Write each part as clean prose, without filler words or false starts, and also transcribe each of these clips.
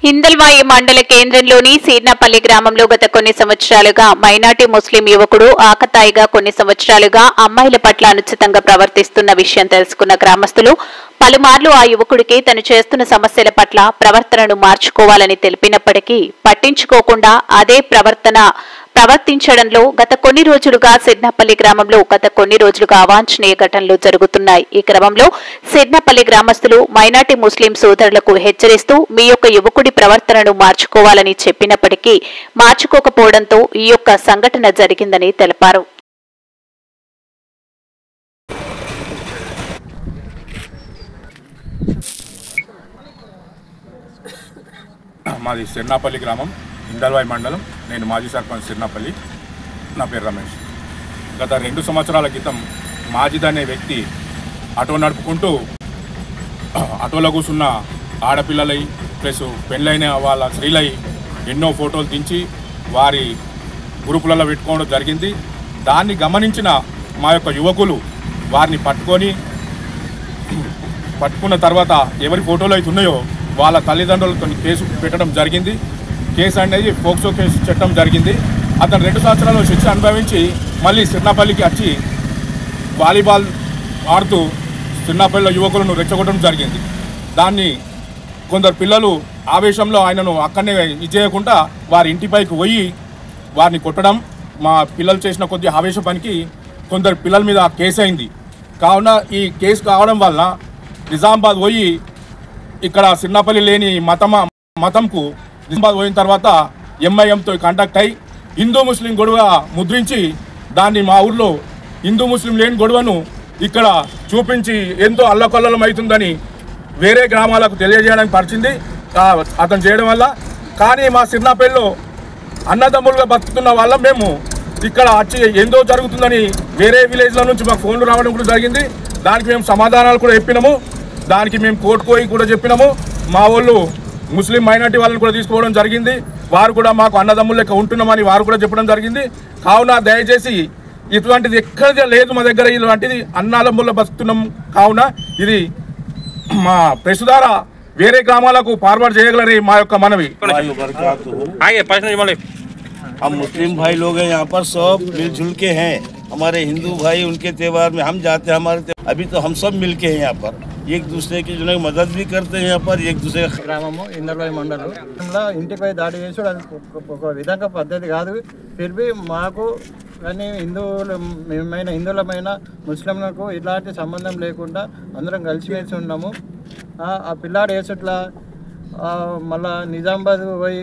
హిందల్వాయి మండల కేంద్రంలోని సీర్నాపల్లి గ్రామంలో గత కొన్ని సంవత్సరాలుగా మైనార్టీ ముస్లిం యువకుడు ఆకతాయిగా కొన్ని సంవత్సరాలుగా అమ్మాయిల పట్ల అనుచితంగా ప్రవర్తిస్తున్న విషయం తెలుసుకున్న గ్రామస్తులు పలుమార్లు ఆ యువకుడికి తను చేస్తున్న సమస్యల పట్ల ప్రవర్తనను మార్చుకోవాలని తెలిపినప్పటికీ పట్టించుకోకుండా అదే ప్రవర్తించడంలో గత కొన్ని రోజులుగా సిర్నాపల్లి గ్రామంలో అవాంఛనీయ ఘటనలు జరుగుతున్నాయి. ఈ క్రమంలో సిర్నాపల్లి గ్రామస్తులు మైనార్టీ ముస్లిం సోదరులకు హెచ్చరిస్తూ మీ యొక్క యువకుడి ప్రవర్తనను మార్చుకోవాలని చెప్పినప్పటికీ మార్చుకోకపోవడంతో ఈ యొక్క సంఘటన జరిగిందని తెలిపారు. మాది సిర్నాపల్లి గ్రామం, హిందల్వాయి మండలం. నేను మాజీ సర్పంచ్ సిర్నాపల్లి. నా పేరు రమేష్. గత 2 సంవత్సరాల క్రితం మాజిద్ అనే వ్యక్తి ఆటో నడుపుకుంటూ ఆటోలో కూర్చున్న ఆడపిల్లలై ప్లస్ పెళ్ళైన వాళ్ళ స్త్రీలై ఎన్నో ఫోటోలు దించి వారి గ్రూపులలో పెట్టుకోవడం జరిగింది. దాన్ని గమనించిన మా యొక్క యువకులు వారిని పట్టుకున్న తర్వాత ఎవరి ఫోటోలు అయితే ఉన్నాయో వాళ్ళ తల్లిదండ్రులతో కేసు పెట్టడం జరిగింది. కేసు అనేది పోక్సో కేసు చట్టం జరిగింది. అతను 2 సంవత్సరాలు శిక్ష అనుభవించి మళ్ళీ సిర్నాపల్లికి వచ్చి వాలీబాల్ ఆడుతూ సిర్నాపల్లిలో యువకులను రెచ్చగొట్టడం జరిగింది. దాన్ని కొందరు పిల్లలు ఆవేశంలో ఆయనను అక్కడనే ఇచ్చేయకుండా వారి ఇంటిపైకి పోయి వారిని కొట్టడం, మా పిల్లలు చేసిన కొద్ది ఆవేశ పనికి కొందరు పిల్లల మీద కేసు అయింది. కావున ఈ కేసు కావడం వల్ల నిజామాబాద్ పోయి ఇక్కడ సిర్నాపల్లి లేని మతంకు నిజామాబాద్ పోయిన తర్వాత ఎంఐఎంతో కాంటాక్ట్ అయి హిందూ ముస్లిం గొడవ ముద్రించి దాన్ని మా ఊర్లో హిందూ ముస్లిం లేని గొడవను ఇక్కడ చూపించి ఎంతో అల్లకల్లోలం అవుతుందని వేరే గ్రామాలకు తెలియజేయడానికి పరిచింది అతను చేయడం వల్ల. కానీ మా సిర్నాపల్లిలో అన్నదమ్ములుగా బతుకుతున్న వాళ్ళం మేము ఇక్కడ వచ్చి ఏందో జరుగుతుందని వేరే విలేజ్ల నుంచి మాకు ఫోన్లు రావడం కూడా జరిగింది. దానికి మేము సమాధానాలు కూడా చెప్పినాము. దానికి మేము కోర్టుకు పోయి కూడా చెప్పినాము. మా వాళ్ళు ముస్లిం మైనార్టీ వాళ్ళని కూడా తీసుకోవడం జరిగింది. వారు కూడా మాకు అన్నదమ్ములు లెక్క ఉంటున్నామని వారు కూడా చెప్పడం జరిగింది. కావున దయచేసి ఇటువంటిది ఎక్కడిదే లేదు మా దగ్గర, ఇలాంటిది అన్నదమ్ముల బతుకుతున్నాం. కావున ఇది మా ప్రెస్ ద్వారా వేరే గ్రామాలకు ఫార్వర్డ్ చేయగలరని మా యొక్క మనవి. हम मुस्लिम भाई लोग हैं, यहाँ पर सब मिलजुल के हैं. हमारे हिंदू भाई उनके त्यौहार में हम जाते हैं, हमारे अभी तो हम सब मिल के हैं यहाँ पर, एक दूसरे की जो मदद भी करते हैं. यहाँ पर एक दूसरे గ్రామము హిందల్వాయి మండలంలో ఇంటిపై దాడి చేసుడు అది ఒక విధంగా పద్ధతి కాదు. ఫిర్బీ మాకు కానీ హిందువులమైన ముస్లింలకు ఇలాంటి సంబంధం లేకుండా అందరం కలిసిమెలిసి ఉన్నాము. ఆ పిల్లాడు వేసుట్లా మళ్ళా నిజామాబాద్ పోయి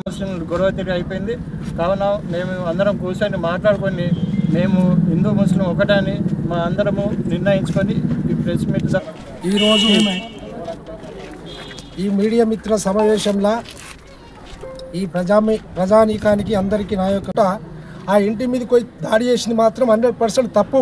ముస్లిం గొడవ తిరిగి అయిపోయింది. కావున మేము అందరం కూర్చొని మాట్లాడుకొని మేము హిందూ ముస్లిం ఒకటని మా అందరము నిర్ణయించుకొని ఈ ప్రెస్ మీట్ ఈరోజు ఈ మీడియా మిత్రుల సమావేశంలో ఈ ప్రజానీకానికి అందరికీ నా యొక్క ఆ ఇంటి మీదకి దాడి చేసింది మాత్రం 100% తప్పు.